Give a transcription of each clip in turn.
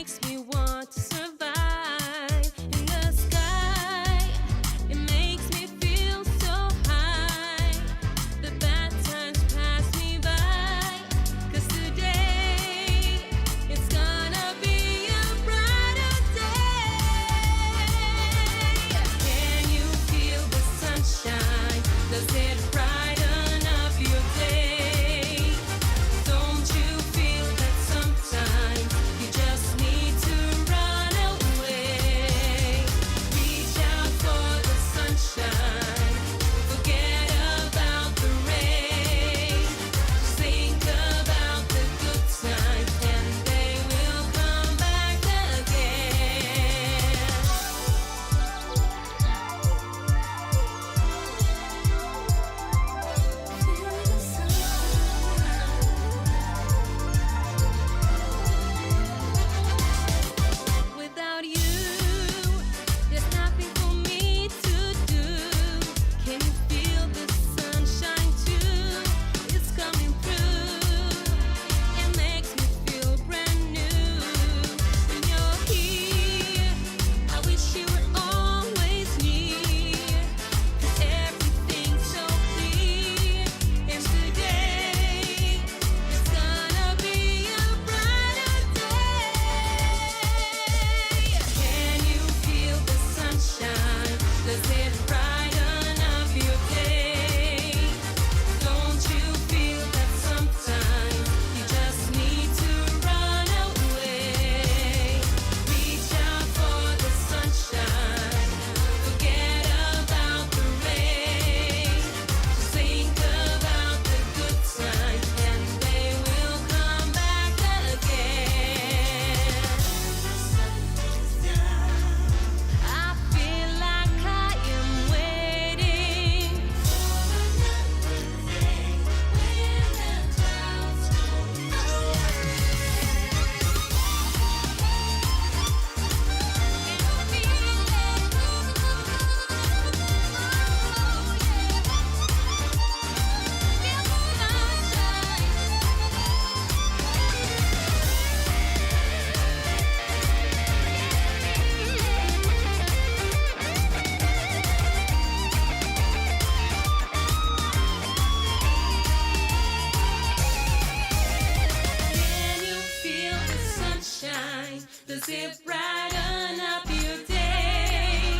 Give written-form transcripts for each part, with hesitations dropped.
makes me want to survive in the sky. It makes me feel so high. The bad times pass me by, 'cause today it's gonna be a brighter day. Can you feel the sunshine? Does it brighten up your day? Don't you feel that sometimes you just need to run away? Reach out for the sunshine. Forget about the rain. Just think about the good times, and they will come back again. Feel the sunshine. Without you, there's nothing for me to do. Can you feel the sunshine too? It's coming through. It makes me feel brand new. When you're here, I wish you were always near. 'Cause everything's so clear. And today, it's gonna be a brighter day. Can you feel the sunshine? Does it brighten up your day? Don't you feel that sometimes you just need to run away? Reach out for the sunshine. Forget about the rain. Just think about the good times, and they will come back again. I feel like I am waiting for another day when the clouds don't know. Can you feel the sunshine? Does it brighten up your day?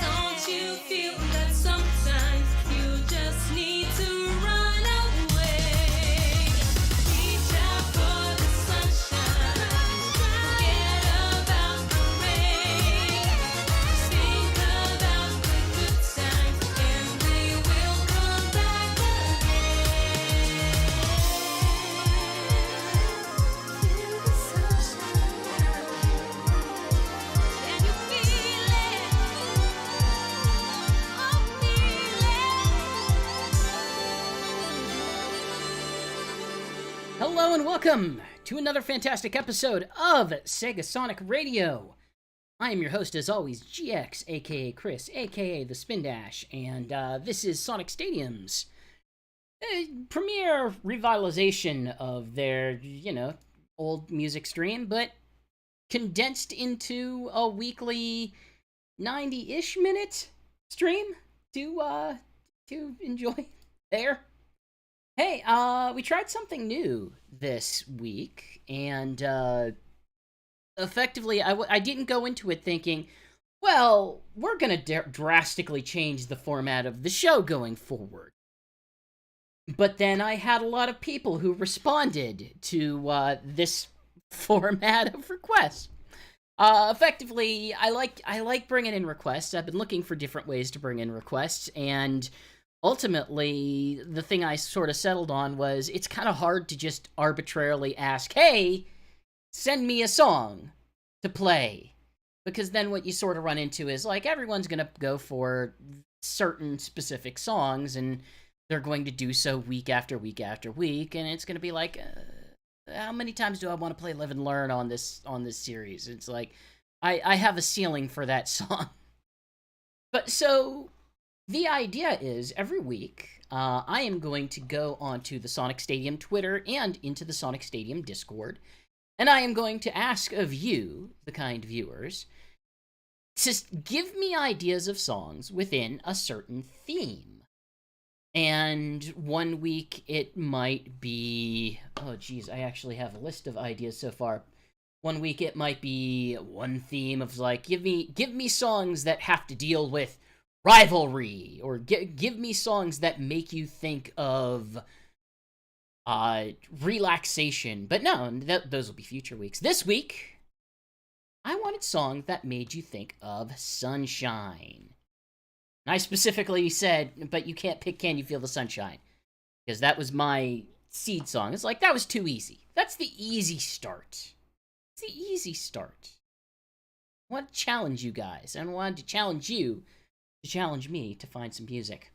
Don't you feel that sometimes you just need to run away? Reach out for the sunshine. Forget about the rain. Just think about the good times, and they will come back again. Feel the sunshine. Can you feel it? Oh, feel it. Hello and welcome to another fantastic episode of SegaSonic Radio. I am your host, as always, GX, aka Chris, aka the Spin Dash, and this is Sonic Stadium's premiere revitalization of their, old music stream, but condensed into a weekly 90-ish minute stream to enjoy there. Hey, we tried something new this week, and effectively, I didn't go into it thinking, well, we're gonna drastically change the format of the show going forward. But then I had a lot of people who responded to this format of requests. Effectively, I like bringing in requests. I've been looking for different ways to bring in requests, and ultimately, the thing I sort of settled on was it's kind of hard to just arbitrarily ask, hey, send me a song to play. Because then what you sort of run into is, like, everyone's going to go for certain specific songs, and they're going to do so week after week after week, and it's going to be like, how many times do I want to play Live and Learn on this series? It's like, I have a ceiling for that song. But so the idea is every week I am going to go onto the Sonic Stadium Twitter and into the Sonic Stadium Discord And I am going to ask of you, the kind viewers, to give me ideas of songs within a certain theme. And one week it might be... Oh, geez, I actually have a list of ideas so far. One week it might be one theme of, like, give me songs that have to deal with rivalry, or give me songs that make you think of relaxation. But no, those will be future weeks. This week, I wanted songs that made you think of sunshine. And I specifically said, but you can't pick Can You Feel the Sunshine, because that was my seed song. It's like, that was too easy. That's the easy start. It's the easy start. I wanted to challenge you guys, and I wanted to challenge you to challenge me to find some music.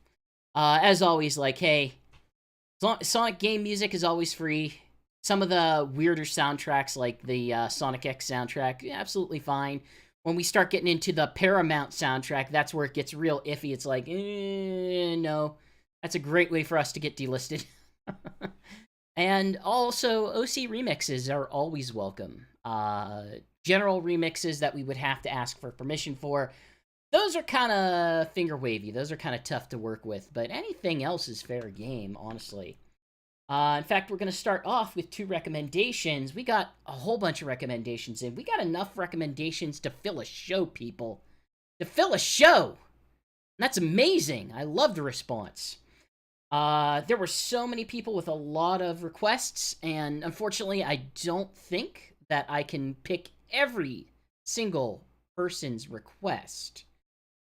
As always, like, hey, Sonic game music is always free. Some of the weirder soundtracks, like the Sonic X soundtrack, absolutely fine. When we start getting into the Paramount soundtrack, that's where it gets real iffy. It's like, no. That's a great way for us to get delisted. And also, OC remixes are always welcome. General remixes that we would have to ask for permission for, those are kind of finger wavy. Those are kind of tough to work with, but anything else is fair game, honestly. In fact, we're going to start off with 2 recommendations. We got a whole bunch of recommendations in. We got enough recommendations to fill a show, people. To fill a show! That's amazing. I love the response. There were so many people with a lot of requests, and unfortunately, I don't think that I can pick every single person's request.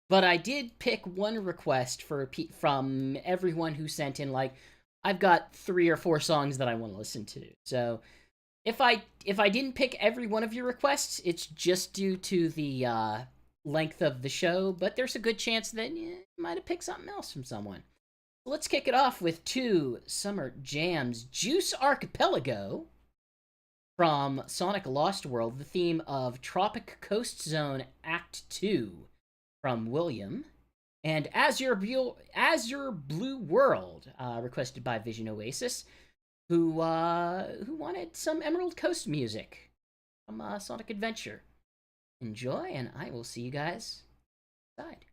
But I did pick one request from everyone who sent in, like, I've got 3 or 4 songs that I want to listen to. So, if I didn't pick every one of your requests, it's just due to the length of the show, but there's a good chance that you might have picked something else from someone. So let's kick it off with 2 summer jams. Juice Archipelago from Sonic Lost World, the theme of Tropic Coast Zone Act 2 from William, and Azure Blue World, requested by Vision Oasis, who wanted some Emerald Coast music from Sonic Adventure. Enjoy, and I will see you guys inside.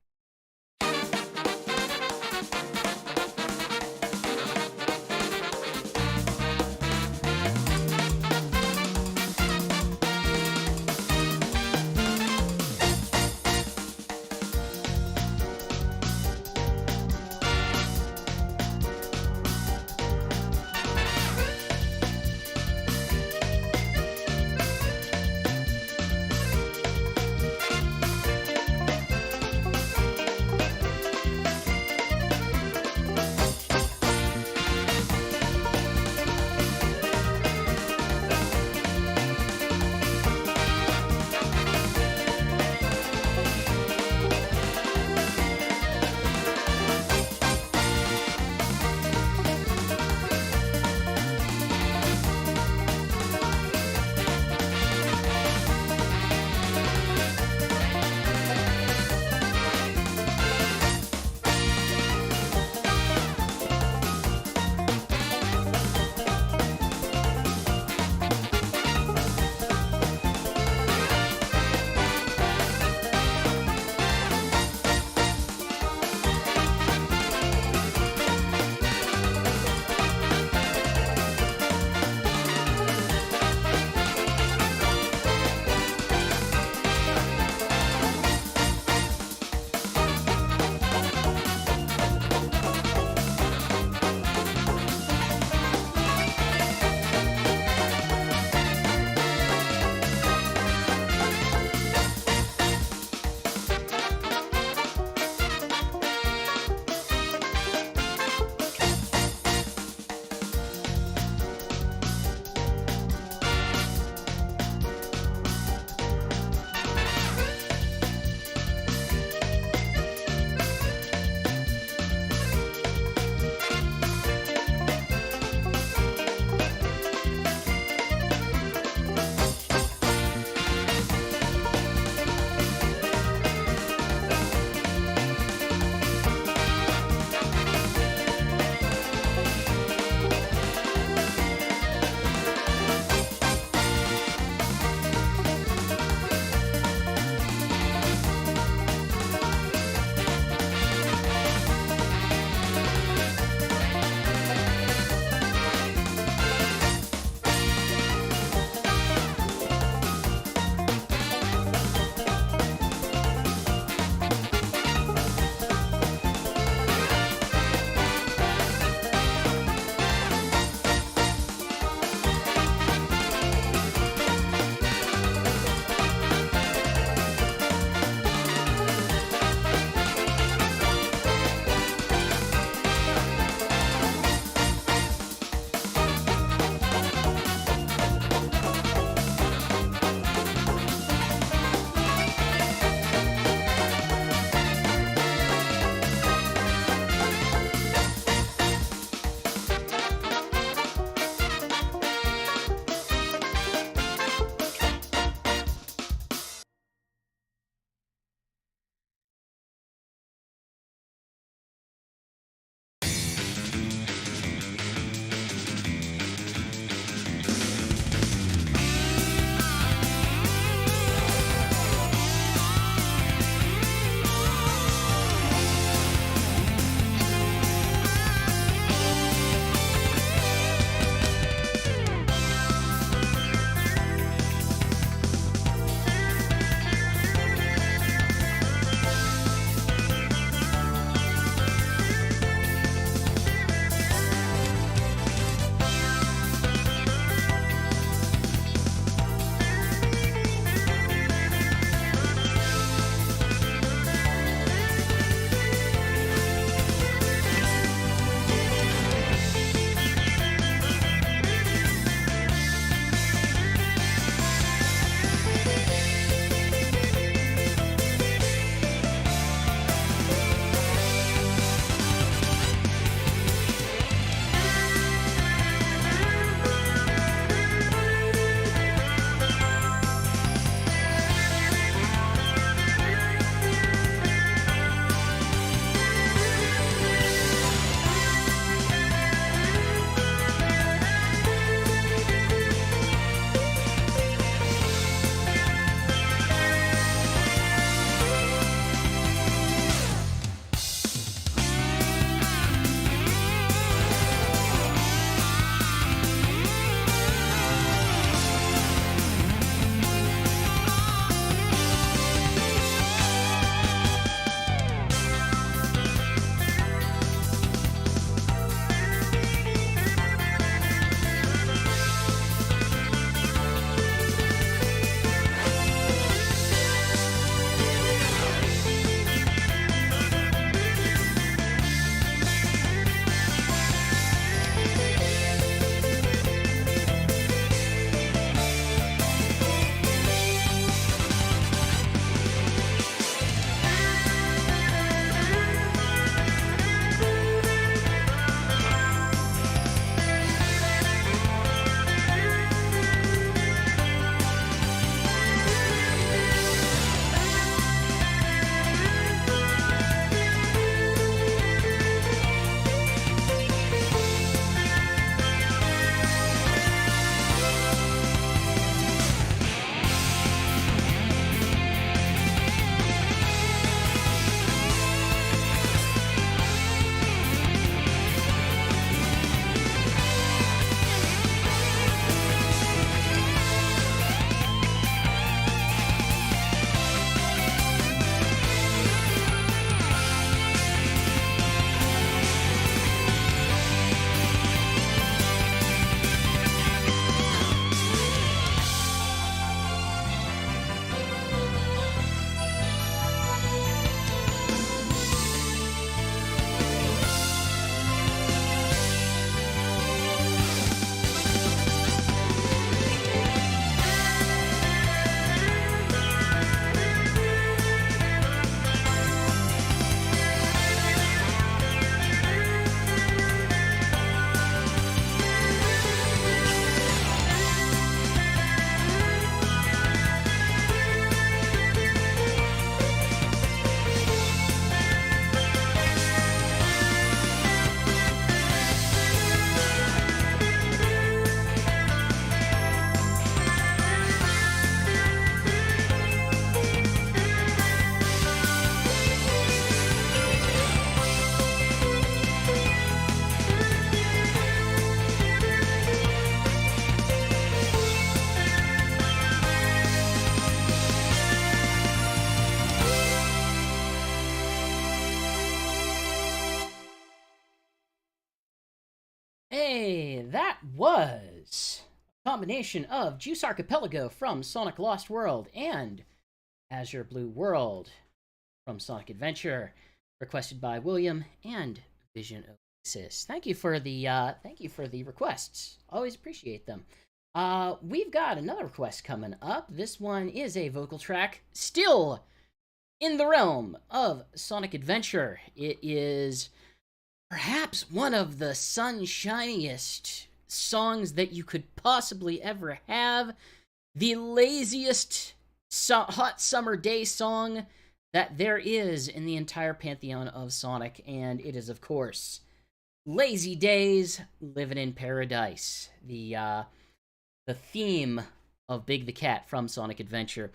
Hey, that was a combination of Juice Archipelago from Sonic Lost World and Azure Blue World from Sonic Adventure, requested by William and Vision Oasis. Thank you for the requests. Always appreciate them. We've got another request coming up. This one is a vocal track, still in the realm of Sonic Adventure. It is perhaps one of the sunshiniest songs that you could possibly ever have. The laziest hot summer day song that there is in the entire pantheon of Sonic, and it is, of course, Lazy Days, Living in Paradise, the theme of Big the Cat from Sonic Adventure.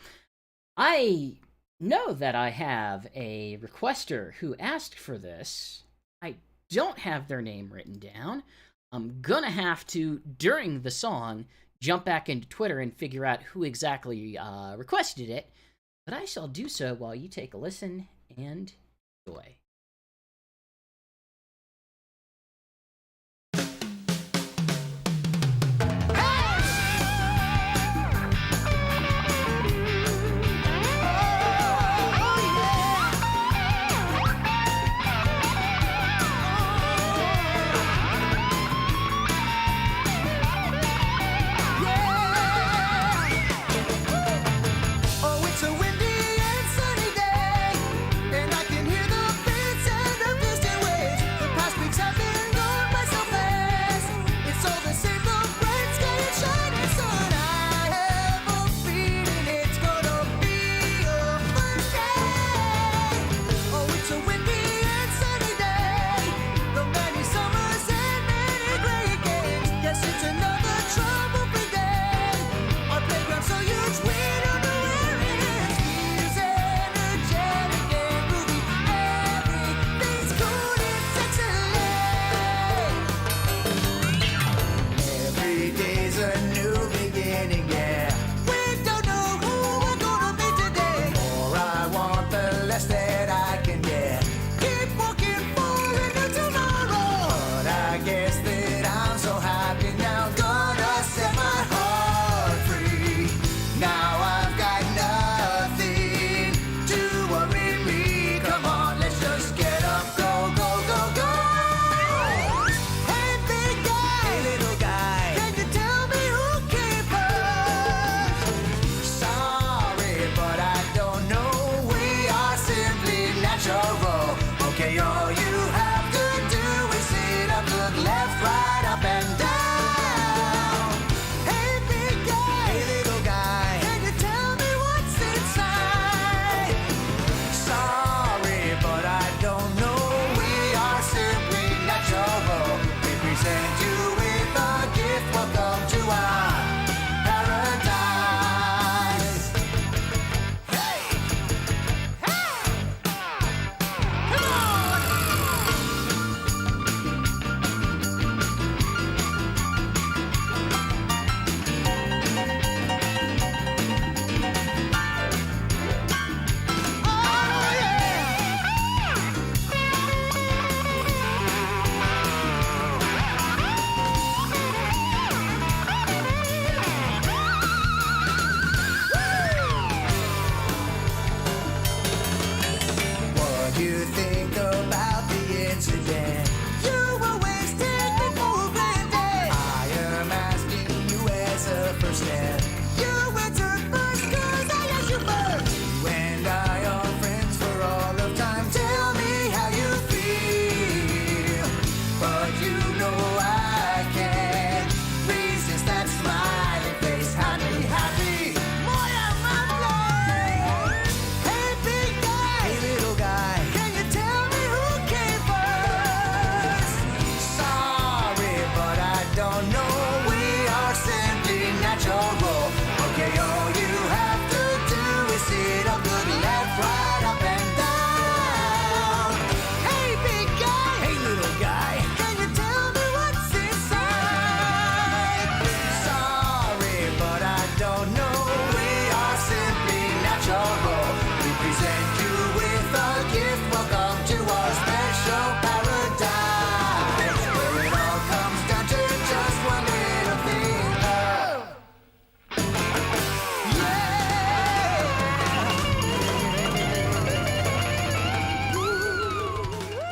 I know that I have a requester who asked for this. I don't have their name written down. I'm gonna have to, during the song, jump back into Twitter and figure out who exactly requested it, but I shall do so while you take a listen and enjoy. Oh, it's a windy and sunny day, and I can hear the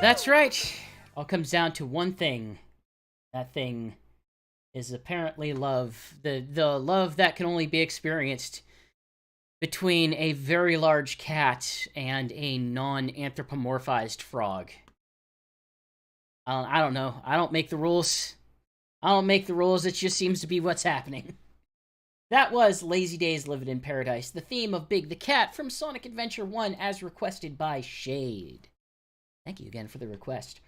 That's right. All comes down to one thing. That thing is apparently love. The love that can only be experienced between a very large cat and a non-anthropomorphized frog. I don't know. I don't make the rules. I don't make the rules. It just seems to be what's happening. That was Lazy Days Living in Paradise, the theme of Big the Cat from Sonic Adventure 1 as requested by Shade. Thank you again for the request.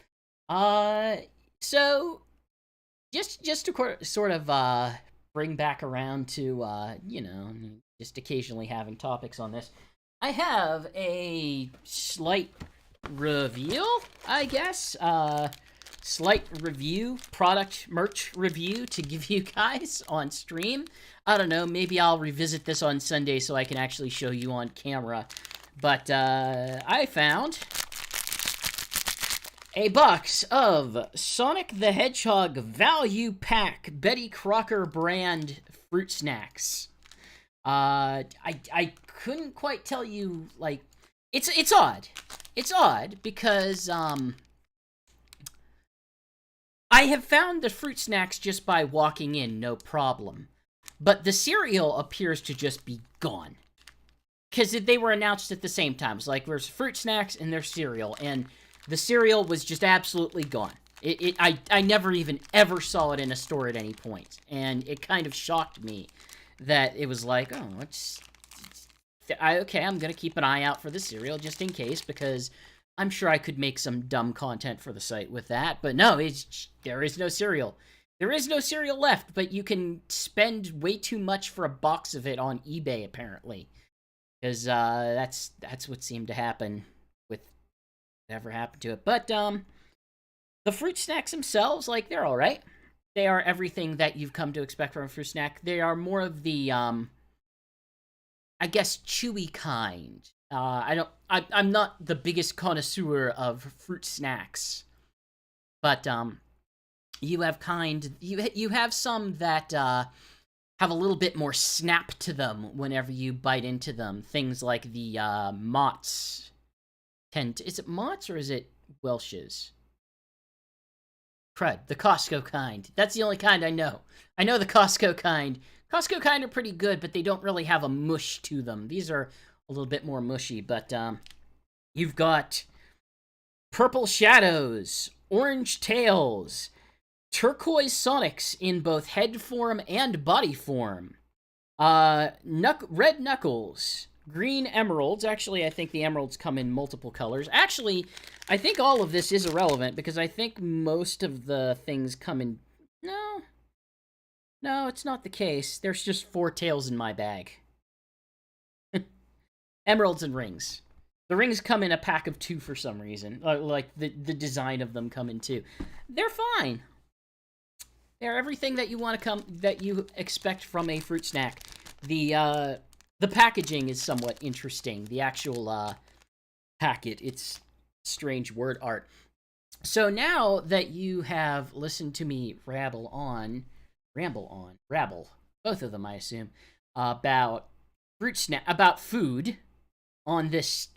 So, just to sort of bring back around to, you know, just occasionally having topics on this, I have a slight reveal, I guess. Slight review, product merch review to give you guys on stream. I don't know, maybe I'll revisit this on Sunday so I can actually show you on camera. But I found a box of Sonic the Hedgehog Value Pack Betty Crocker brand fruit snacks. I couldn't quite tell you, like, it's odd. It's odd because I have found the fruit snacks just by walking in, no problem. But the cereal appears to just be gone. Because they were announced at the same time. It's like, there's fruit snacks and there's cereal. And the cereal was just absolutely gone. I never even ever saw it in a store at any point. And it kind of shocked me that it was like, oh, okay, I'm going to keep an eye out for the cereal just in case, because I'm sure I could make some dumb content for the site with that, but no, there is no cereal. There is no cereal left, but you can spend way too much for a box of it on eBay, apparently. Because that's what seemed to happen with whatever happened to it. But the fruit snacks themselves, like, they're alright. They are everything that you've come to expect from a fruit snack. They are more of the, I guess, chewy kind. I'm not the biggest connoisseur of fruit snacks, but you have you have some that have a little bit more snap to them whenever you bite into them. Things like the Mott's. Is it Mott's or is it Welch's? Crud, the Costco kind. That's the only kind I know. I know the Costco kind. Costco kind are pretty good, but they don't really have a mush to them. These are a little bit more mushy, but you've got Purple Shadows, Orange Tails, Turquoise Sonics in both head form and body form, Red Knuckles, Green Emeralds. Actually, I think the emeralds come in multiple colors. Actually, I think all of this is irrelevant, because I think most of the things come in... No, it's not the case. There's just 4 tails in my bag. Emeralds and rings. The rings come in a pack of 2 for some reason. Like, the design of them come in 2. They're fine. They're everything that you expect from a fruit snack. The packaging is somewhat interesting. The actual packet, it's strange word art. So now that you have listened to me ramble, both of them, I assume, about food on this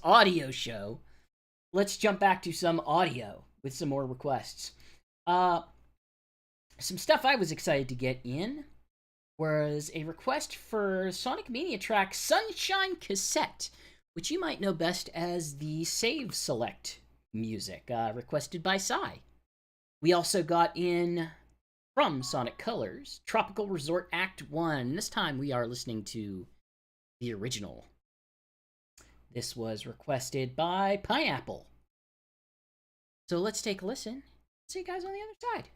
audio show, let's jump back to some audio with some more requests. Some stuff I was excited to get in was a request for Sonic Mania track Sunshine Cassette, which you might know best as the Save Select music, requested by Sai. We also got in, from Sonic Colors, Tropical Resort Act 1. This time we are listening to the original. This was requested by Pineapple. So let's take a listen. See you guys on the other side.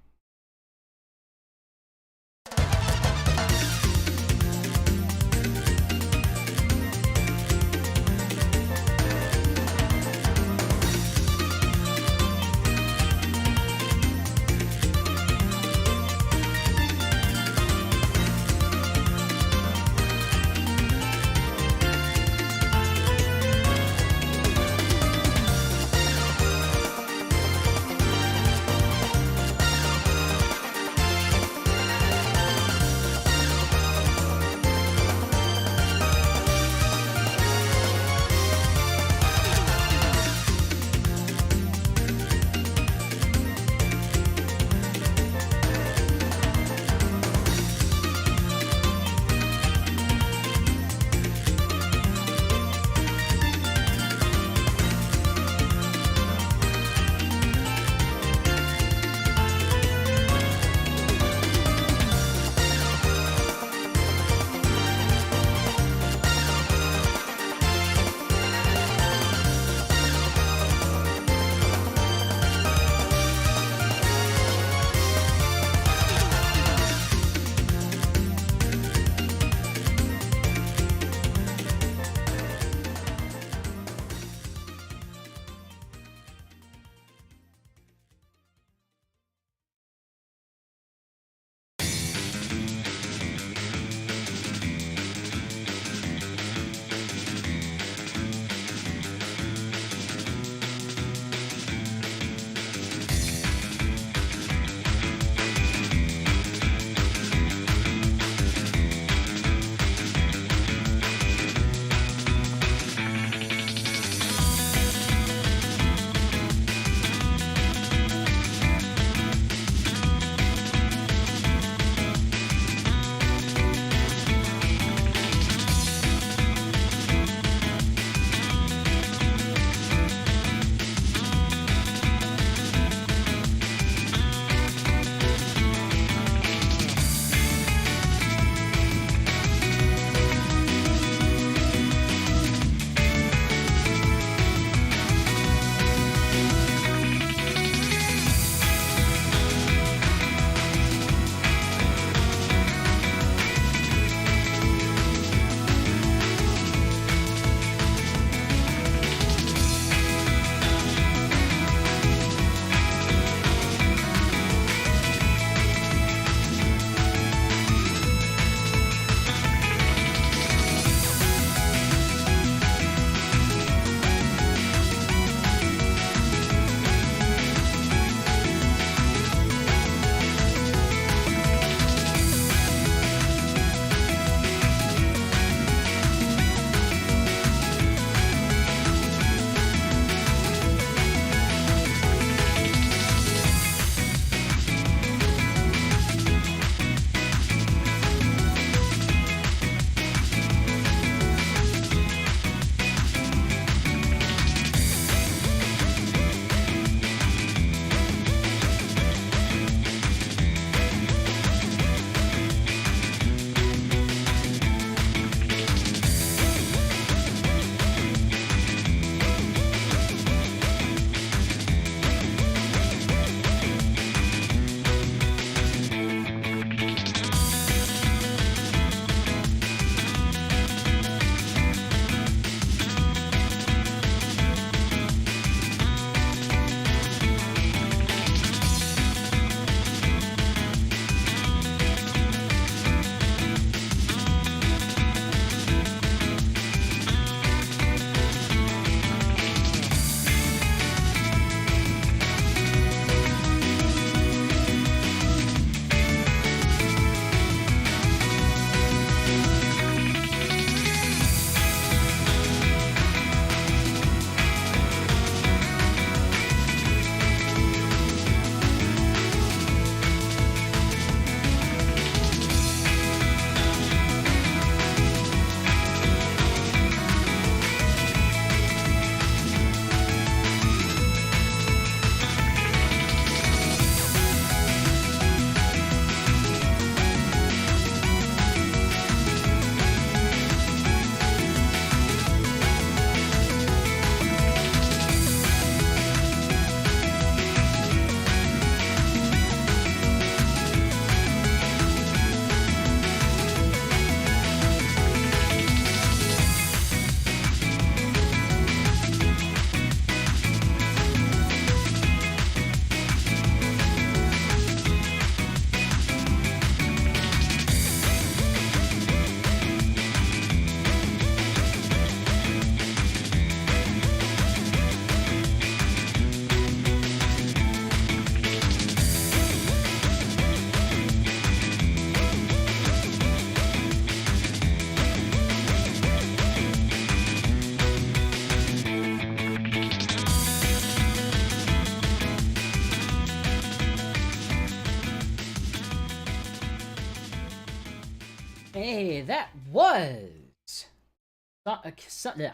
Hey, that was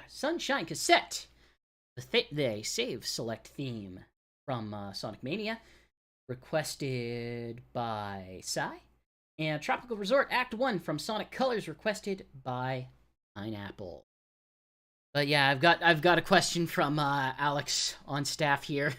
Sunshine Cassette, the save select theme from Sonic Mania, requested by Sai, and Tropical Resort Act 1 from Sonic Colors, requested by Pineapple. But yeah, I've got a question from Alex on staff here.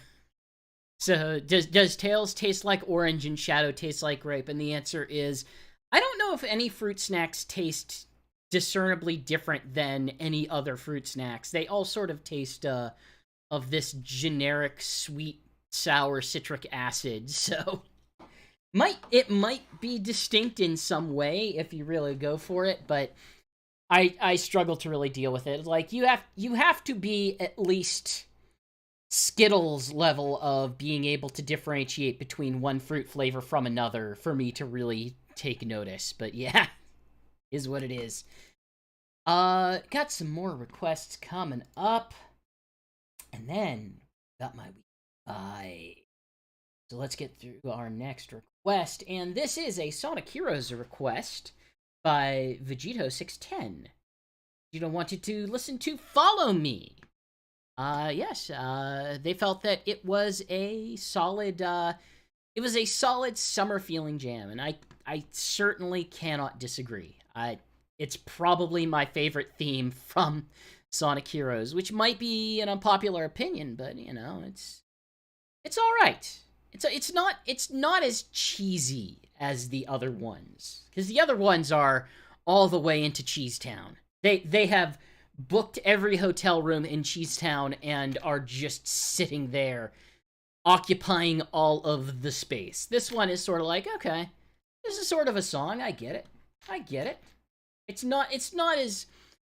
So, does Tails taste like orange and Shadow taste like grape? And the answer is, I don't know if any fruit snacks taste discernibly different than any other fruit snacks. They all sort of taste of this generic sweet, sour citric acid. So, it might be distinct in some way if you really go for it, but I struggle to really deal with it. Like, you have to be at least Skittles level of being able to differentiate between one fruit flavor from another for me to really take notice. But yeah, is what it is. Got some more requests coming up, and then got my week 5. So let's get through our next request, and this is a Sonic Heroes request by Vegito610. Vegito wanted to listen to Follow Me. Yes, they felt that it was a solid summer feeling jam, and I certainly cannot disagree. It's probably my favorite theme from Sonic Heroes, which might be an unpopular opinion, but you know, it's all right. It's not as cheesy as the other ones, because the other ones are all the way into Cheese Town. They have booked every hotel room in Cheese Town and are just sitting there, occupying all of the space. This one is sort of like, okay, this is sort of a song. I get it. It's not as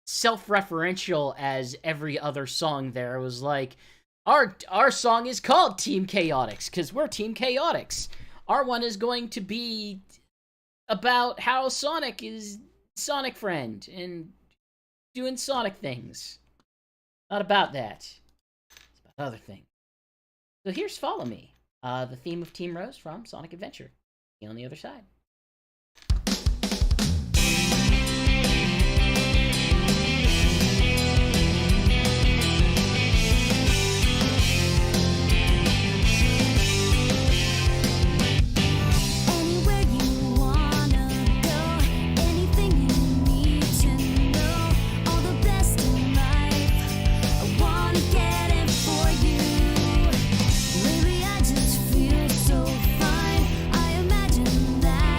self-referential as every other song there. It was like, our song is called Team Chaotix because we're Team Chaotix. Our one is going to be about how Sonic is Sonic friend and doing Sonic things. Not about that. It's about other things. So here's Follow Me, the theme of Team Rose from Sonic Adventure. See you on the other side. Lately I just feel so fine. I imagine that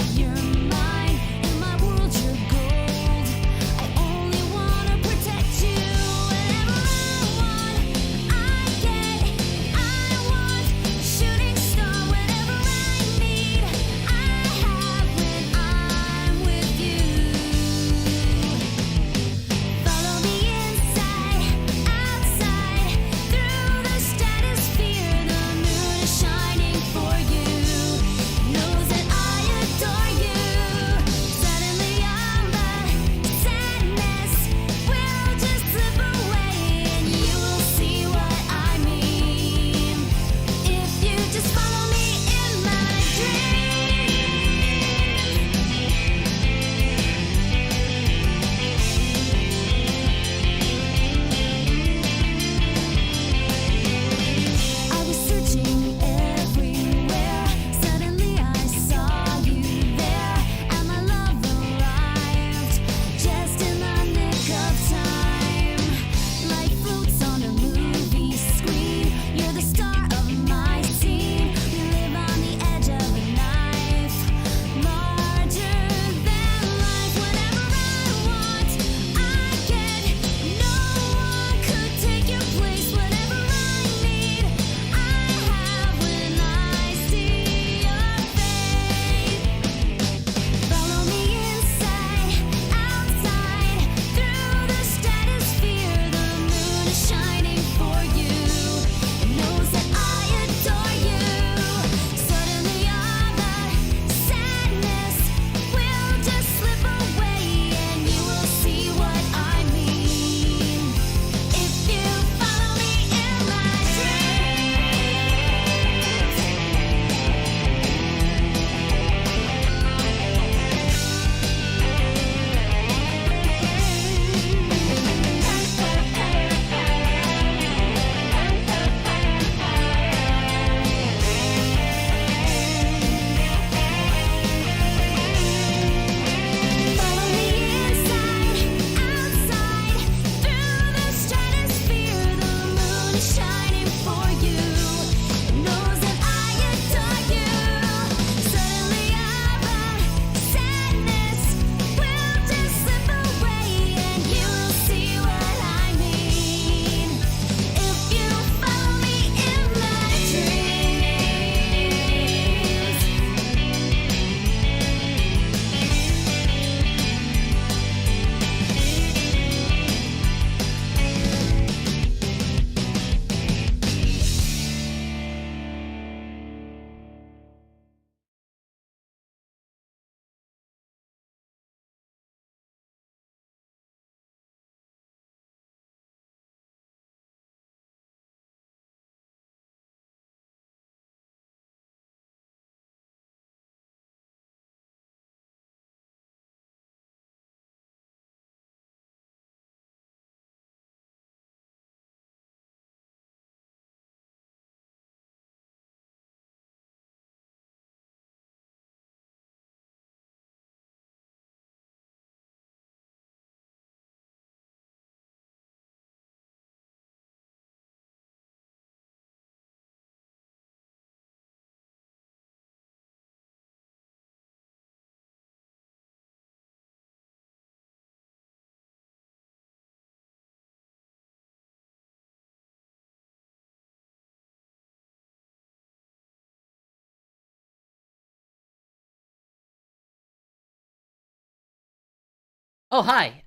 Oh, hi.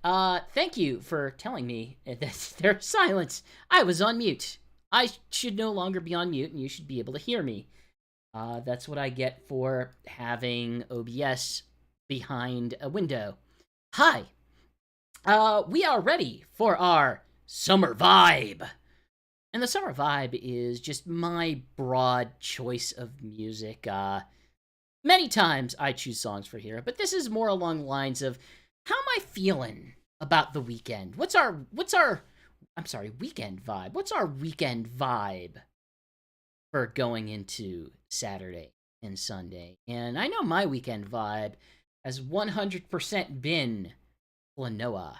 Thank you for telling me that there's silence. I was on mute. I should no longer be on mute, and you should be able to hear me. That's what I get for having OBS behind a window. Hi. We are ready for our summer vibe. And the summer vibe is just my broad choice of music. Many times I choose songs for here, but this is more along the lines of how am I feeling about the weekend? Weekend vibe. What's our weekend vibe for going into Saturday and Sunday? And I know my weekend vibe has 100% been Klonoa,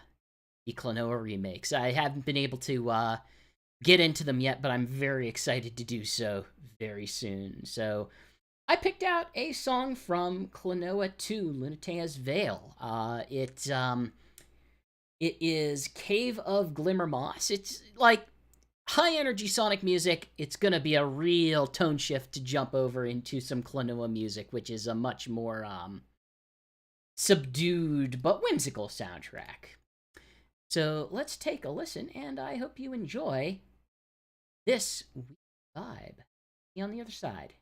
the Klonoa remakes. I haven't been able to get into them yet, but I'm very excited to do so very soon. So I picked out a song from Klonoa 2, Lunatea's Veil. It is Cave of Glimmer Moss. It's like high energy Sonic music. It's gonna be a real tone shift to jump over into some Klonoa music, which is a much more subdued but whimsical soundtrack. So let's take a listen, and I hope you enjoy this vibe. See you on the other side.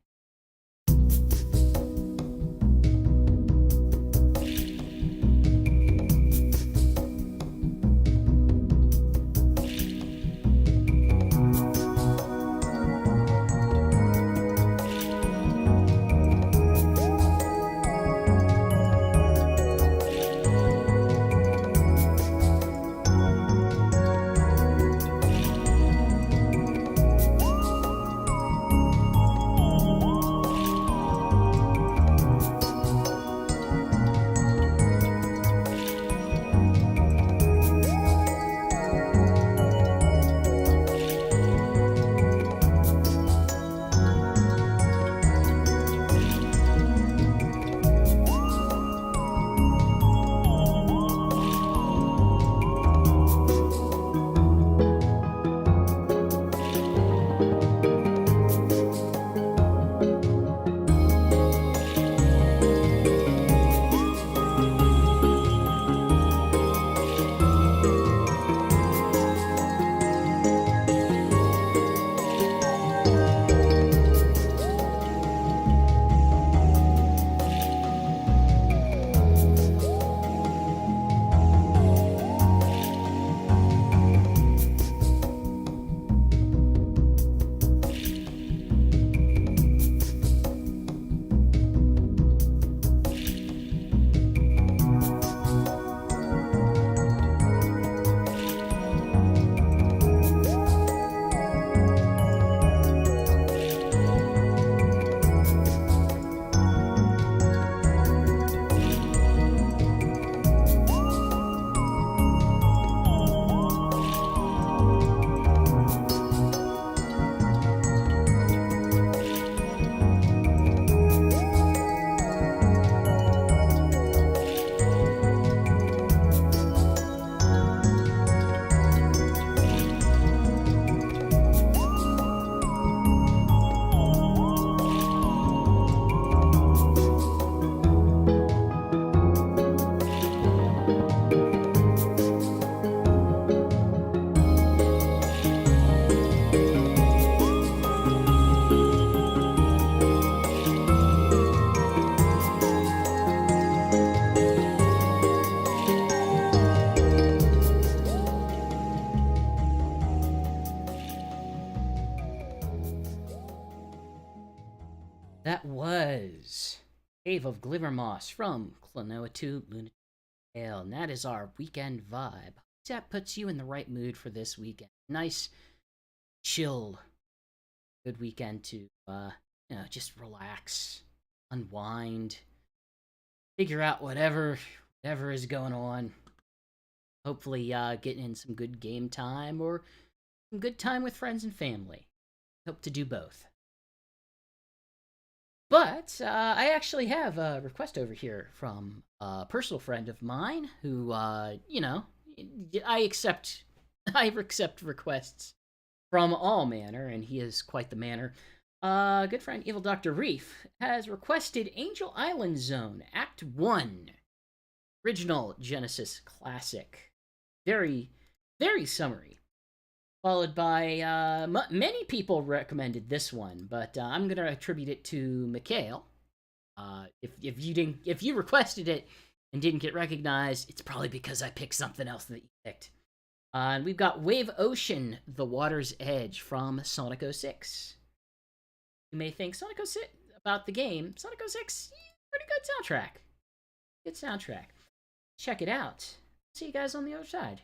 That was Cave of Glimmer Moss from Klonoa 2 Lunatic Tale, and that is our weekend vibe. That puts you in the right mood for this weekend. Nice, chill, good weekend to, just relax, unwind, figure out whatever is going on. Hopefully, getting in some good game time or some good time with friends and family. Hope to do both. But I actually have a request over here from a personal friend of mine who, I accept requests from all manner, and he is quite the manner. Good friend Evil Dr. Reef has requested Angel Island Zone Act 1 original Genesis classic. Very, very summery. Followed by many people recommended this one, but I'm gonna attribute it to Mikhail. If you requested it and didn't get recognized, it's probably because I picked something else that you picked. And we've got Wave Ocean, The Water's Edge from Sonic 06. You may think Sonic 06 about the game. Sonic 06, pretty good soundtrack. Good soundtrack. Check it out. See you guys on the other side.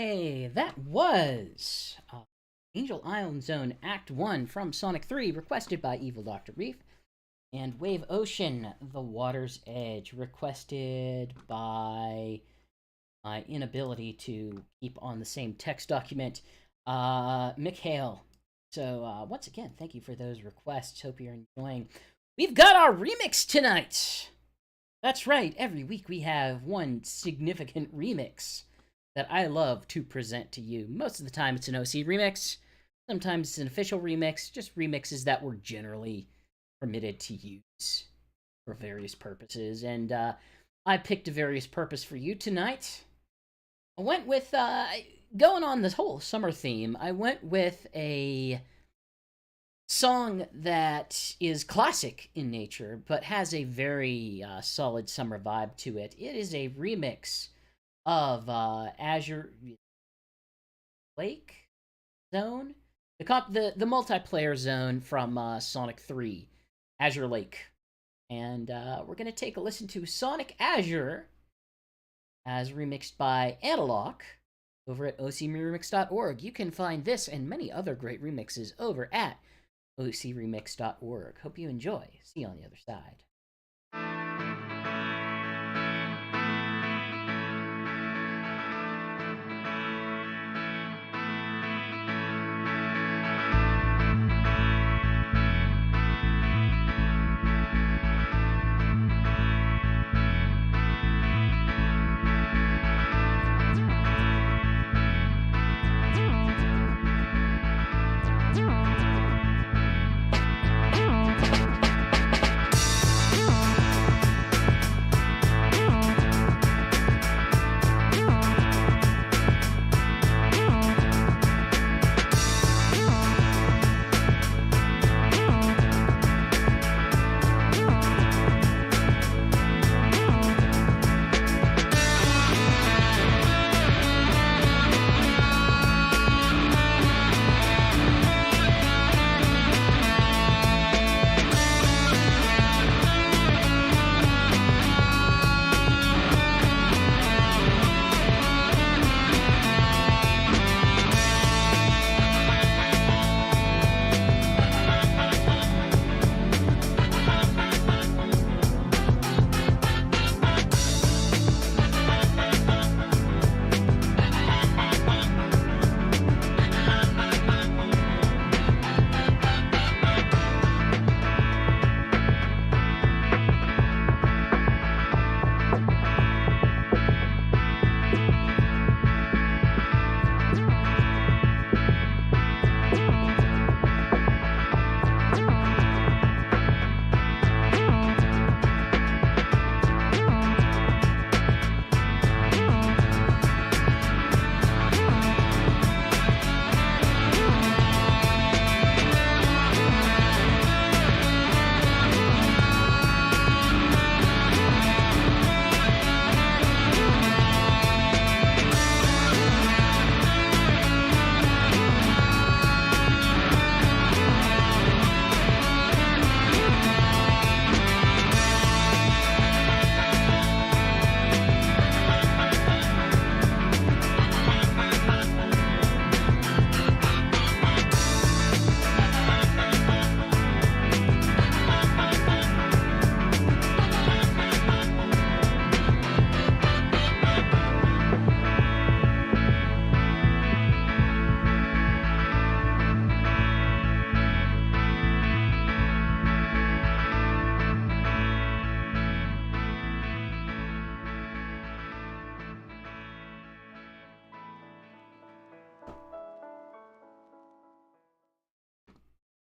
Hey, that was Angel Island Zone Act 1 from Sonic 3, requested by Evil Dr. Reef. And Wave Ocean, The Water's Edge, requested by my inability to keep on the same text document, Mikhail. So, once again, thank you for those requests. Hope you're enjoying. We've got our remix tonight! That's right, every week we have one significant remix that I love to present to you. Most of the time it's an OC remix, sometimes it's an official remix, just remixes that we're generally permitted to use for various purposes. And I picked a various purpose for you tonight. I went with, going on this whole summer theme, I went with a song that is classic in nature, but has a very solid summer vibe to it. It is a remix of Azure Lake Zone, the multiplayer zone from Sonic 3, Azure Lake. And we're going to take a listen to Sonic Azure as remixed by Analog over at ocremix.org. You can find this and many other great remixes over at ocremix.org. Hope you enjoy. See you on the other side.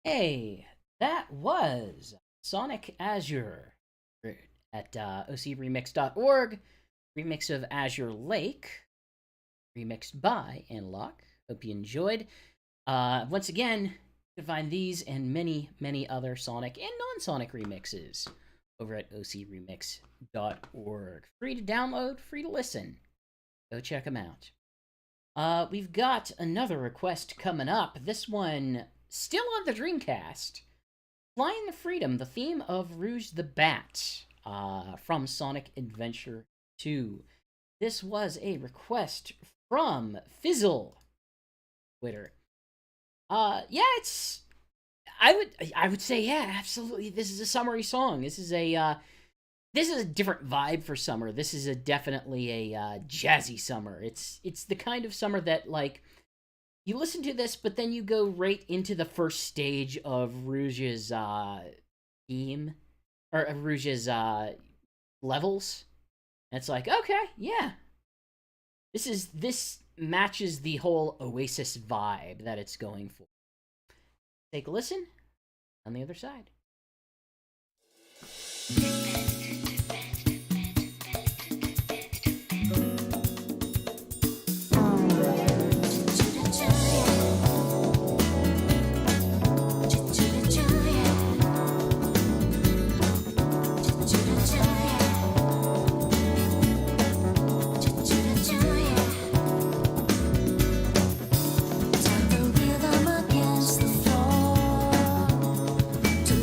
Hey, that was Sonic Azure at ocremix.org. Remix of Azure Lake, remixed by Analog. Hope you enjoyed. Once again, you can find these and many, many other Sonic and non-Sonic remixes over at ocremix.org. Free to download, free to listen. Go check them out. We've got another request coming up. This one still on the Dreamcast. Flying the Freedom, the theme of Rouge the Bat, from Sonic Adventure 2. This was a request from Fizzle Twitter. Yeah, it's I would say yeah, absolutely. This is a summery song. This is a different vibe for summer. This is definitely a jazzy summer. It's the kind of summer that like you listen to this, but then you go right into the first stage of Rouge's theme or Rouge's levels. And it's like, okay, yeah. This matches the whole Oasis vibe that it's going for. Take a listen on the other side. Turn the rhythm against the floor to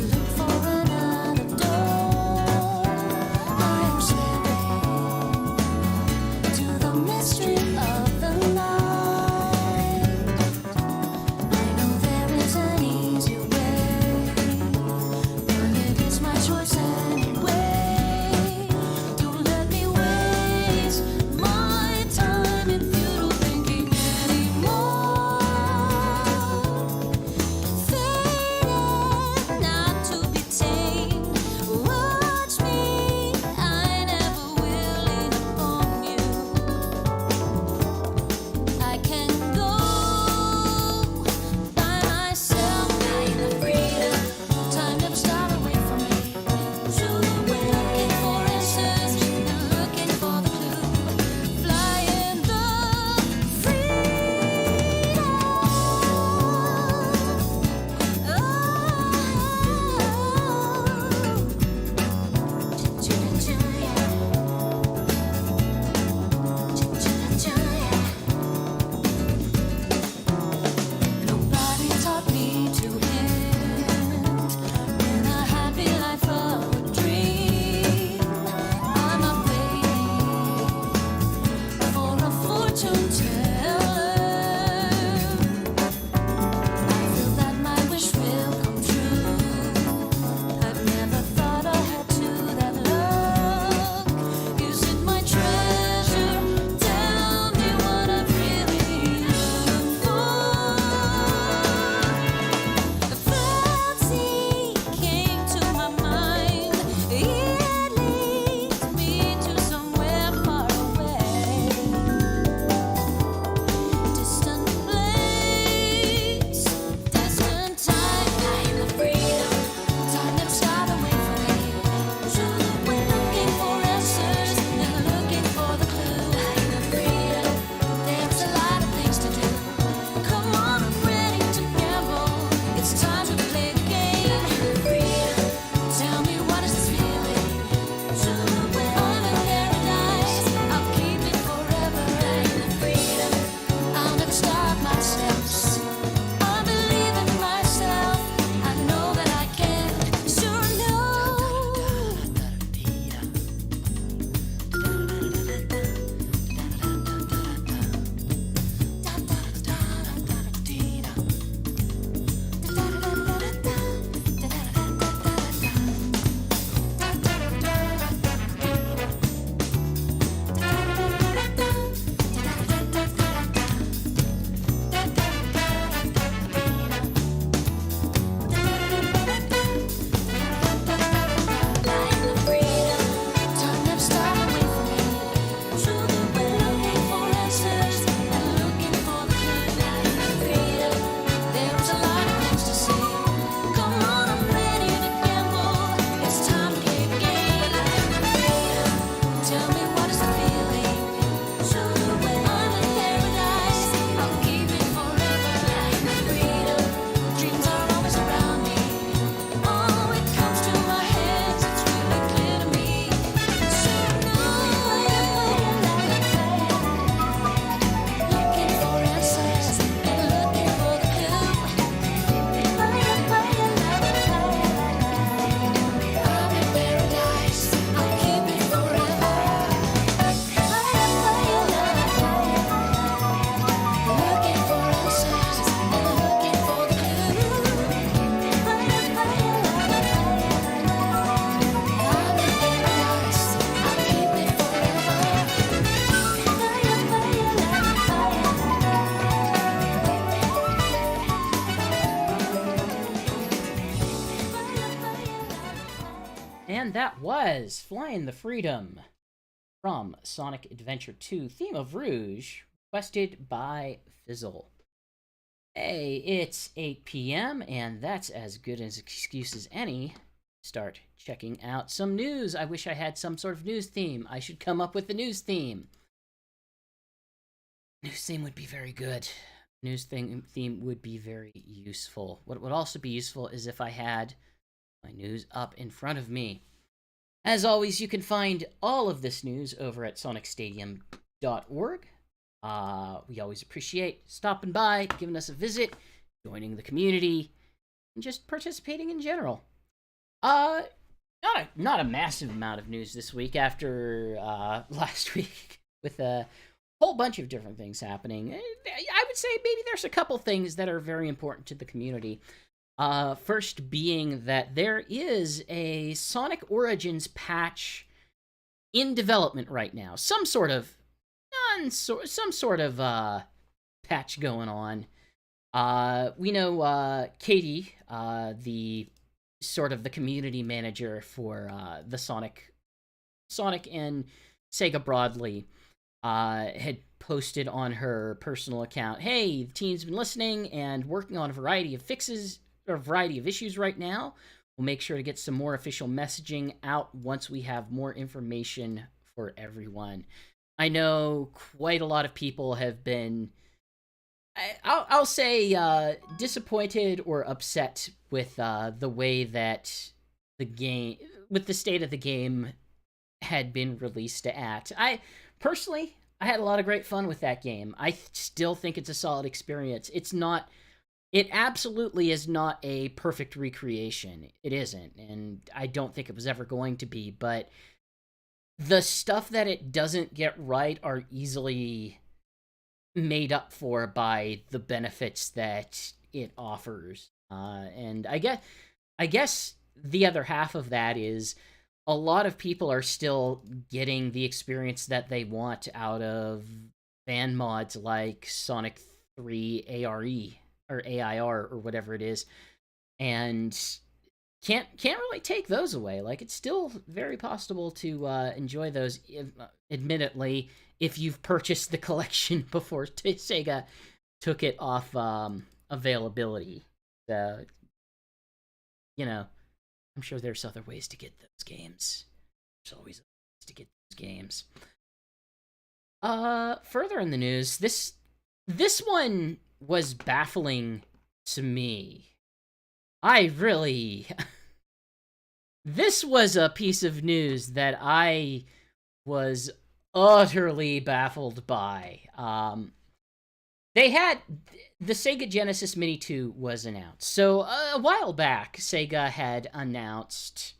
And that was Flying the Freedom from Sonic Adventure 2, Theme of Rouge, requested by Fizzle. Hey, it's 8 p.m., and that's as good an excuse as any. Start checking out some news. I wish I had some sort of news theme. I should come up with a news theme. News theme would be very good. News theme would be very useful. What would also be useful is if I had my news up in front of me. As always, you can find all of this news over at sonicstadium.org. We always appreciate stopping by, giving us a visit, joining the community, and just participating in general. Not a massive amount of news this week after last week with a whole bunch of different things happening. I would say maybe there's a couple things that are very important to the community. First being that there is a Sonic Origins patch in development right now. Some sort of patch going on. We know Katie, the community manager for the Sonic and Sega broadly, had posted on her personal account, "Hey, the team's been listening and working on a variety of fixes or a variety of issues right now. We'll make sure to get some more official messaging out once we have more information for everyone." I know quite a lot of people have been, I'll say, disappointed or upset with the way that the game, with the state of the game had been released at. Personally, I had a lot of great fun with that game. I still think it's a solid experience. It absolutely is not a perfect recreation. It isn't, and I don't think it was ever going to be, but the stuff that it doesn't get right are easily made up for by the benefits that it offers. And I guess the other half of that is a lot of people are still getting the experience that they want out of fan mods like Sonic 3 ARE or AIR or whatever it is, and can't really take those away. Like, it's still very possible to enjoy those, admittedly, if you've purchased the collection before Sega took it off availability. So, I'm sure there's other ways to get those games. There's always ways to get those games. Further in the news, this one was baffling to me. This was a piece of news that I was utterly baffled by. The Sega Genesis Mini 2 was announced. So a while back, Sega had announced,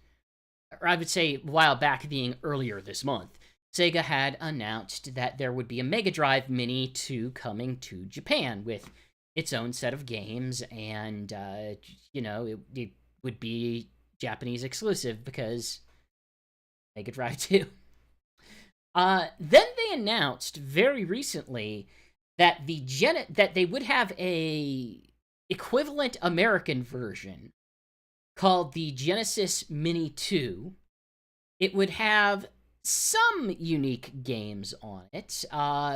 or I would say a while back being earlier this month, Sega had announced that there would be a Mega Drive Mini 2 coming to Japan with its own set of games, and, it would be Japanese exclusive because Mega Drive 2. Then they announced very recently that that they would have a equivalent American version called the Genesis Mini 2. It would have some unique games on it,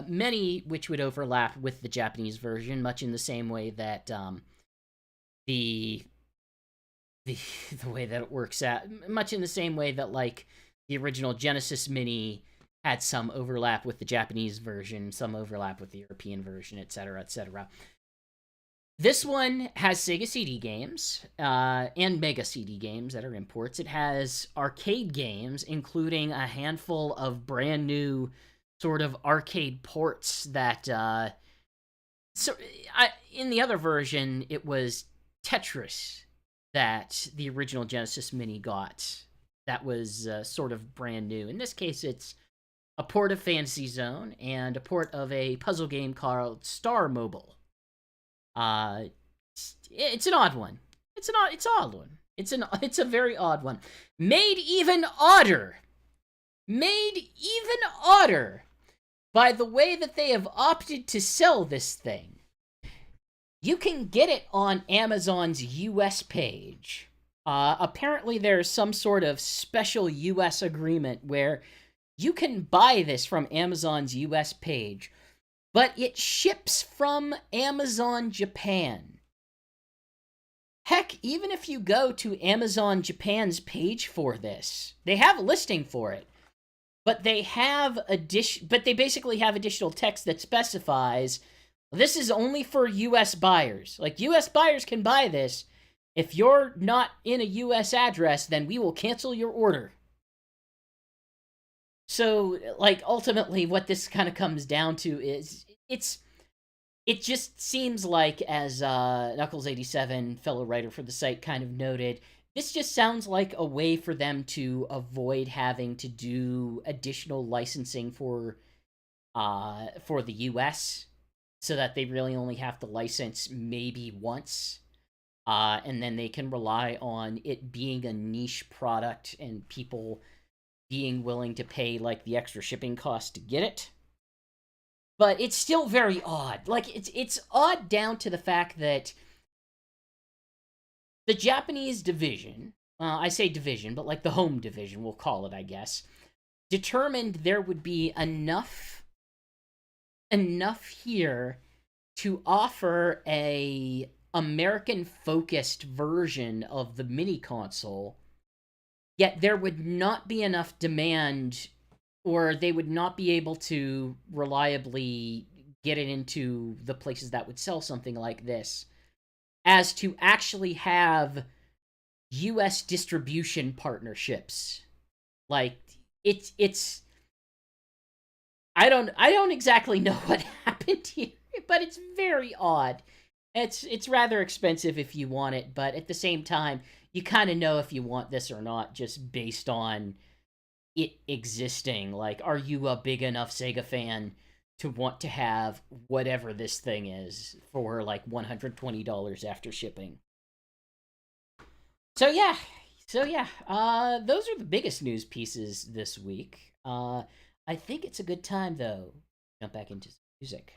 many which would overlap with the Japanese version, much in the same way that the way that it works out, much in the same way that, like, the original Genesis Mini had some overlap with the Japanese version, some overlap with the European version, etc., etc. This one has Sega CD games, and Mega CD games that are imports. It has arcade games, including a handful of brand new sort of arcade ports that, in the other version, it was Tetris that the original Genesis Mini got. That was sort of brand new. In this case, it's a port of Fantasy Zone and a port of a puzzle game called Star Mobile. It's an odd one. It's odd one. It's a very odd one. Made even odder by the way that they have opted to sell this thing. You can get it on Amazon's US page Apparently there's some sort of special US agreement where you can buy this from Amazon's US page, but it ships from Amazon Japan. Heck, even if you go to Amazon Japan's page for this, they have a listing for it, but they basically have additional text that specifies this is only for US buyers. Like, US buyers can buy this. If you're not in a US address, then we will cancel your order. So, like, ultimately what this kind of comes down to is it just seems like, as Knuckles87, fellow writer for the site, kind of noted, this just sounds like a way for them to avoid having to do additional licensing for the US, so that they really only have to license maybe once, and then they can rely on it being a niche product and people being willing to pay, like, the extra shipping cost to get it. But it's still very odd. Like, it's odd down to the fact that the Japanese division, I say division, but like the home division, we'll call it, I guess, determined there would be enough here to offer a American-focused version of the mini console, yet there would not be enough demand, or they would not be able to reliably get it into the places that would sell something like this, as to actually have US distribution partnerships. Like, it's I don't exactly know what happened here, but it's very odd. It's rather expensive if you want it, but at the same time, you kind of know if you want this or not just based on it existing. Like, are you a big enough Sega fan to want to have whatever this thing is for like $120 after shipping? So yeah, those are the biggest news pieces this week. I think it's a good time, though, to jump back into some music.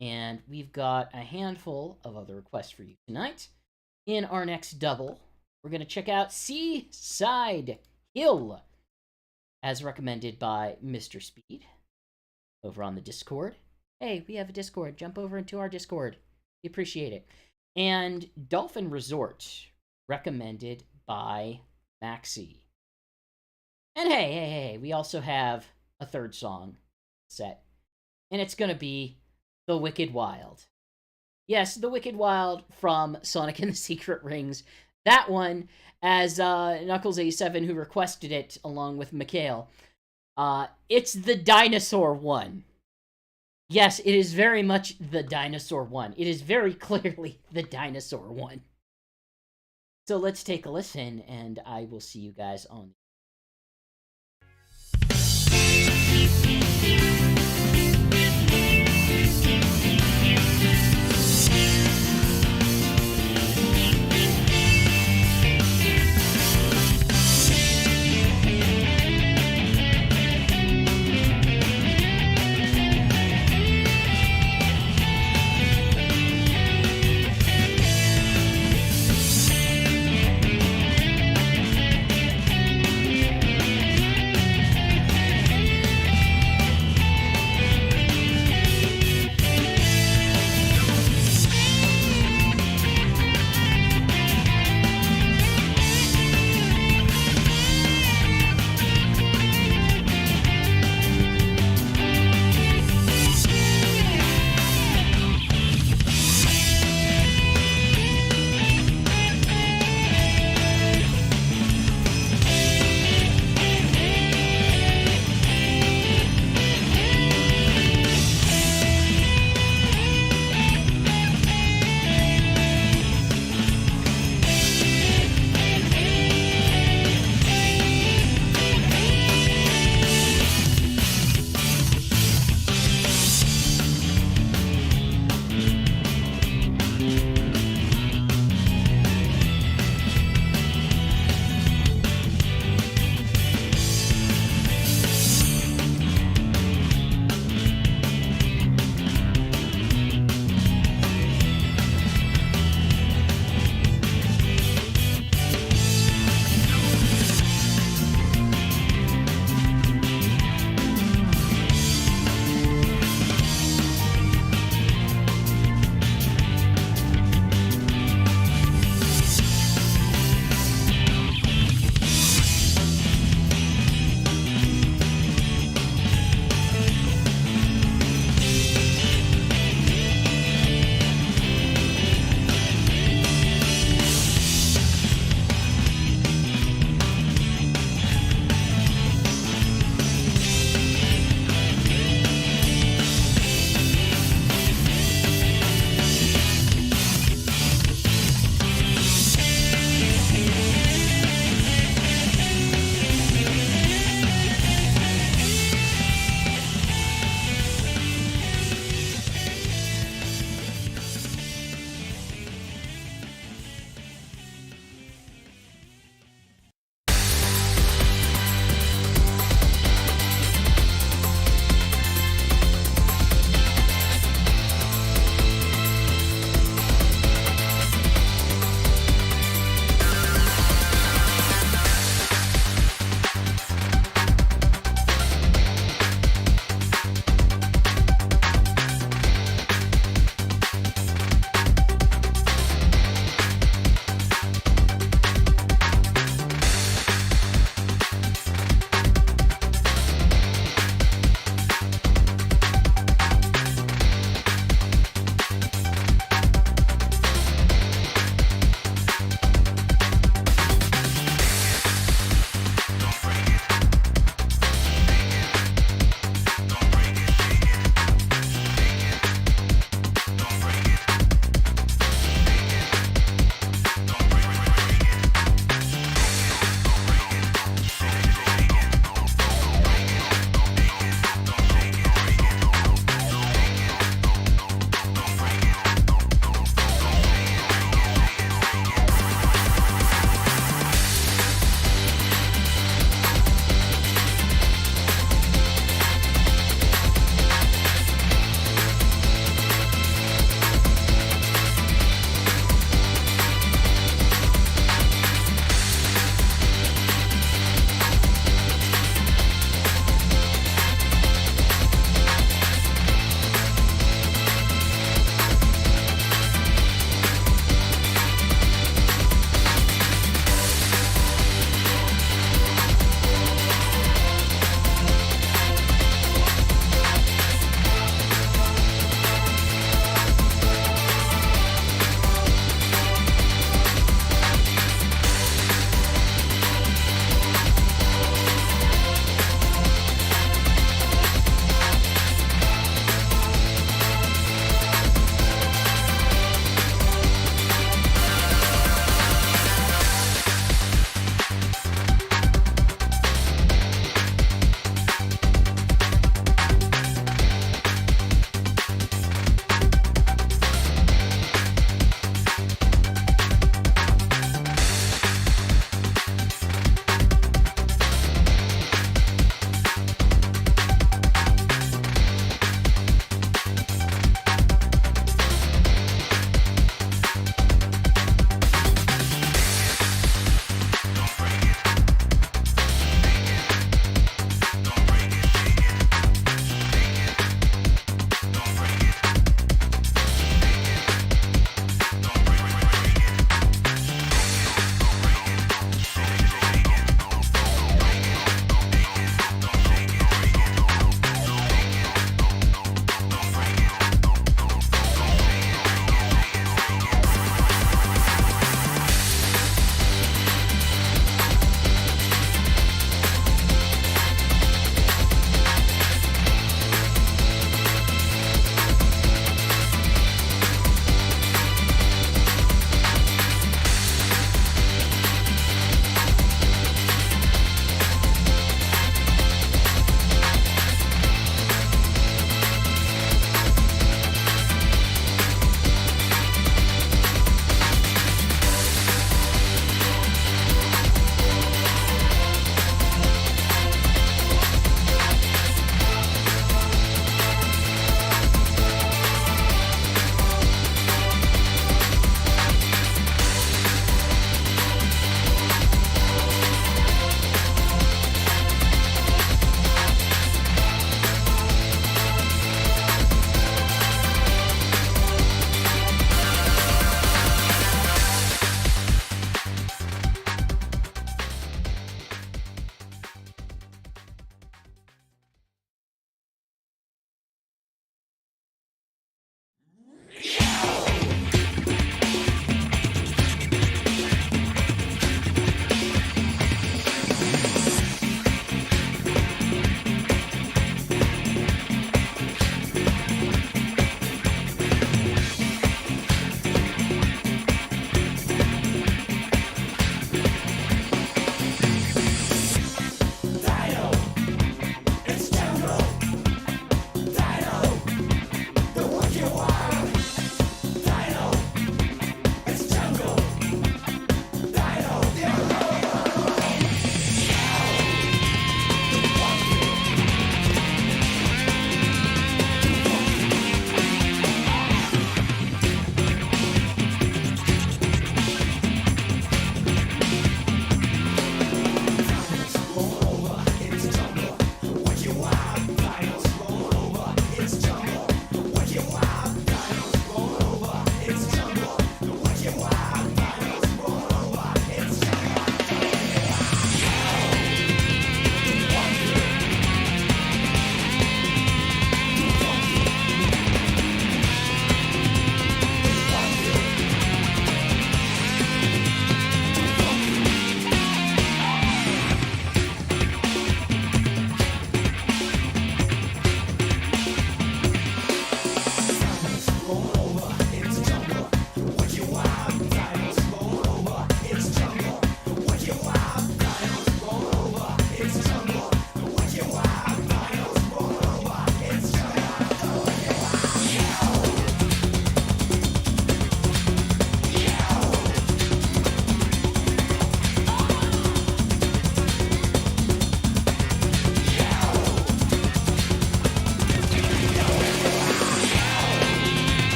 And we've got a handful of other requests for you tonight. In our next double, we're going to check out Seaside Hill, as recommended by Mr. Speed over on the Discord. Hey, we have a Discord. Jump over into our Discord. We appreciate it. And Dolphin Resort, recommended by Maxi. And hey, we also have a third song set, and it's going to be The Wicked Wild. Yes, The Wicked Wild from Sonic and the Secret Rings. That one, as Knuckles87, who requested it along with Mikhail, it's the dinosaur one. Yes, it is very much the dinosaur one. It is very clearly the dinosaur one. So let's take a listen, and I will see you guys on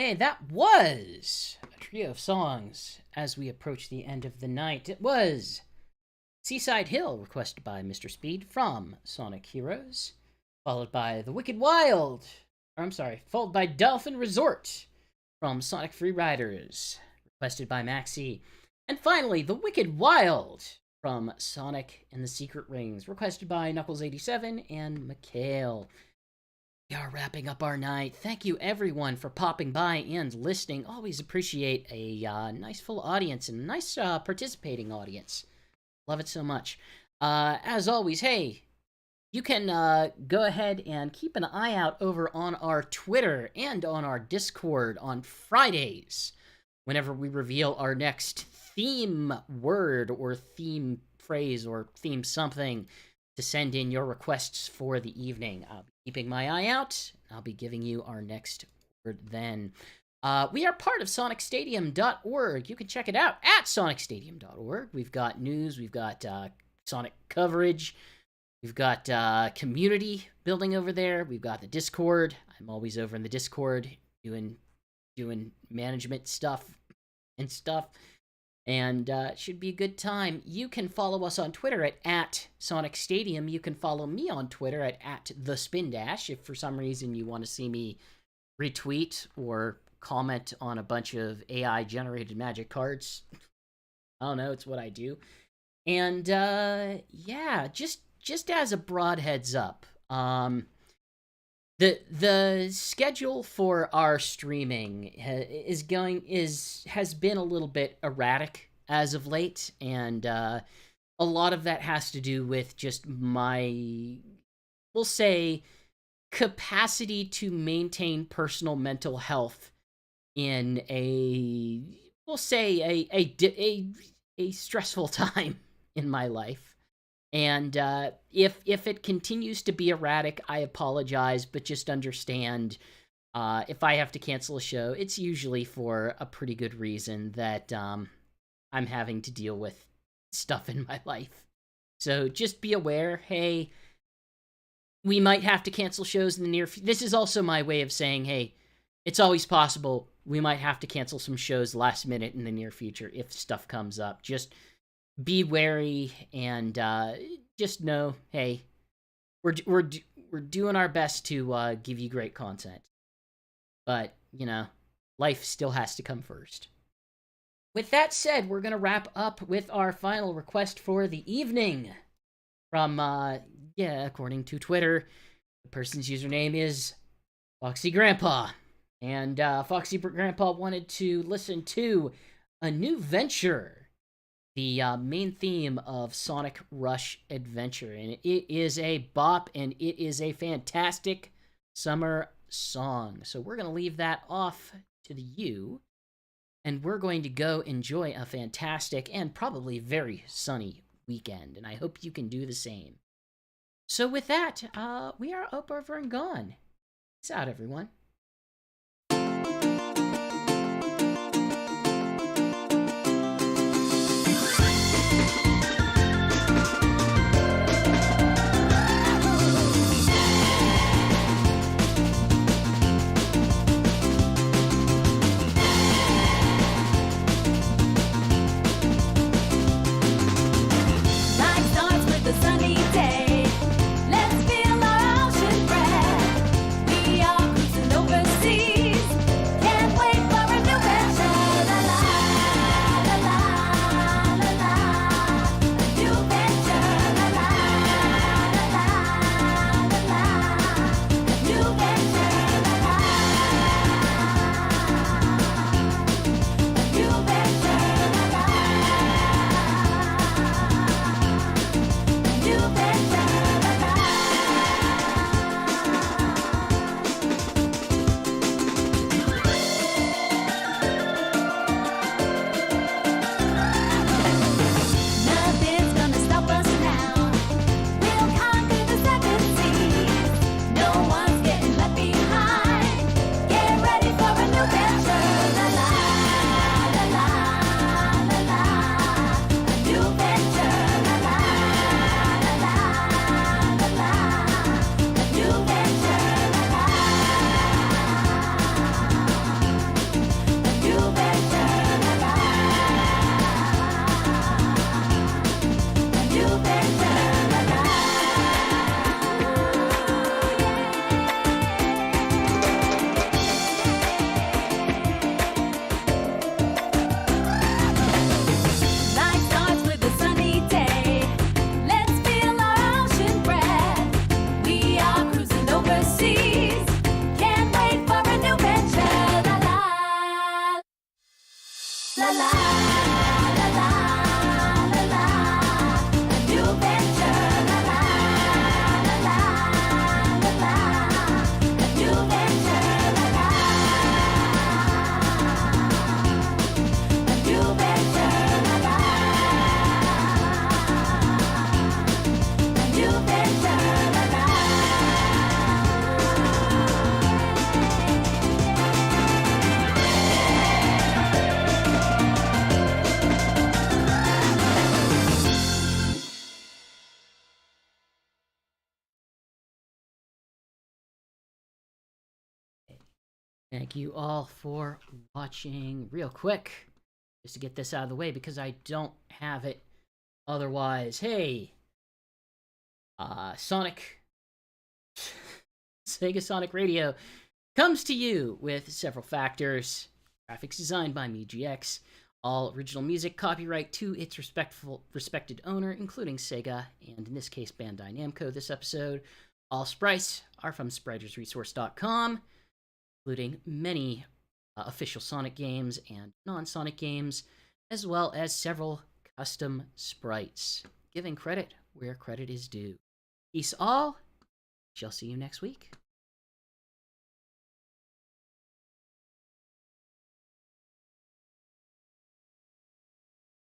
Okay, that was a trio of songs as we approach the end of the night. It was Seaside Hill, requested by Mr. Speed from Sonic Heroes, followed by followed by Dolphin Resort from Sonic Free Riders, requested by Maxie, and finally The Wicked Wild from Sonic and the Secret Rings, requested by Knuckles87 and Mikhail. We are wrapping up our night. Thank you everyone for popping by and listening. Always appreciate a nice full audience and a nice participating audience. Love it so much. As always, hey, you can go ahead and keep an eye out over on our Twitter and on our Discord on Fridays, whenever we reveal our next theme word or theme phrase or theme something to send in your requests for the evening. I'll be keeping my eye out. I'll be giving you our next word then. We are part of SonicStadium.org. You can check it out at SonicStadium.org. We've got news, we've got Sonic coverage, we've got community building over there, we've got the Discord. I'm always over in the Discord doing management stuff. And it should be a good time. You can follow us on Twitter at Sonic Stadium. You can follow me on Twitter at TheSpinDash if for some reason you want to see me retweet or comment on a bunch of AI-generated magic cards. I don't know, it's what I do. And, yeah, just as a broad heads up, the schedule for our streaming has been a little bit erratic as of late, and a lot of that has to do with just my, we'll say, capacity to maintain personal mental health in a stressful time in my life. And if it continues to be erratic, I apologize, but just understand if I have to cancel a show, it's usually for a pretty good reason that I'm having to deal with stuff in my life. So just be aware, hey, we might have to cancel shows in the near future. This is also my way of saying, hey, it's always possible we might have to cancel some shows last minute in the near future if stuff comes up. Just be wary and just know, hey, we're doing our best to give you great content. But, life still has to come first. With that said, we're going to wrap up with our final request for the evening. From, according to Twitter, the person's username is Foxy Grandpa. And Foxy Grandpa wanted to listen to A New Venture, the main theme of Sonic Rush Adventure. And it is a bop, and it is a fantastic summer song. So we're going to leave that off to the you, and we're going to go enjoy a fantastic and probably very sunny weekend. And I hope you can do the same. So with that, we are up, over, and gone. Peace out, everyone. Life starts with a sunny day. Let's feel our ocean breath. We are cruising over Thank you all for watching. Real quick, just to get this out of the way because I don't have it otherwise. Hey, Sonic, SegaSonic Radio comes to you with several factors. Graphics designed by MeGX. All original music copyright to its respected owner, including Sega, and in this case Bandai Namco this episode. All sprites are from spritersresource.com, including many official Sonic games and non-Sonic games, as well as several custom sprites, giving credit where credit is due. Peace all. Shall see you next week.